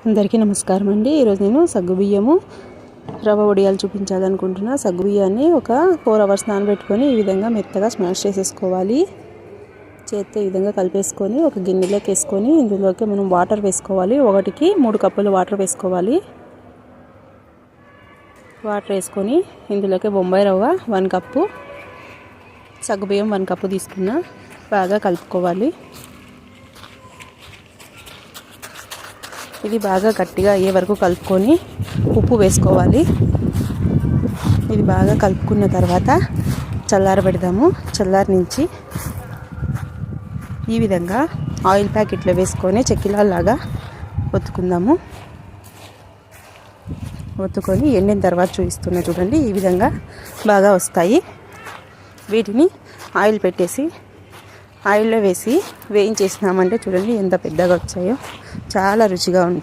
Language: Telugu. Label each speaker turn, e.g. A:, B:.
A: అందరికీ నమస్కారం అండి. ఈరోజు నేను సగ్గుబియ్యము రవ్వ వడియాలు చూపించాలనుకుంటున్నా. సగ్గుబియ్యాన్ని ఒక 4 hours నానబెట్టుకొని ఈ విధంగా మెత్తగా స్మాష్ చేసేసుకోవాలి. చేత్తో ఈ విధంగా కలిపేసుకొని ఒక గిన్నెలోకి వేసుకొని ఇందులోకి మనం వాటర్ వేసుకోవాలి. 1కి 3 కప్పులు వాటర్ వేసుకోవాలి. వాటర్ వేసుకొని ఇందులోకి బొంబాయి రవ్వ 1 కప్పు, సగ్గుబియ్యం 1 కప్పు తీసుకున్నా. బాగా కలుపుకోవాలి. ఇది బాగా గట్టిగా అయ్యే వరకు కలుపుకొని ఉప్పు వేసుకోవాలి. ఇది బాగా కలుపుకున్న తర్వాత చల్లారబెడదాము. చల్లారి నుంచి ఈ విధంగా ఆయిల్ ప్యాకెట్లో వేసుకొని చెక్కిలాగా ఒత్తుకుందాము. ఒత్తుకొని ఎండిన తర్వాత చూపిస్తున్నా చూడండి. ఈ విధంగా బాగా వస్తాయి. వీటిని ఆయిల్ పెట్టేసి ఆయిల్లో వేసి వేయించేసినామంటే చూడండి ఎంత పెద్దగా వచ్చాయో. చాలా రుచిగా ఉంటాయి.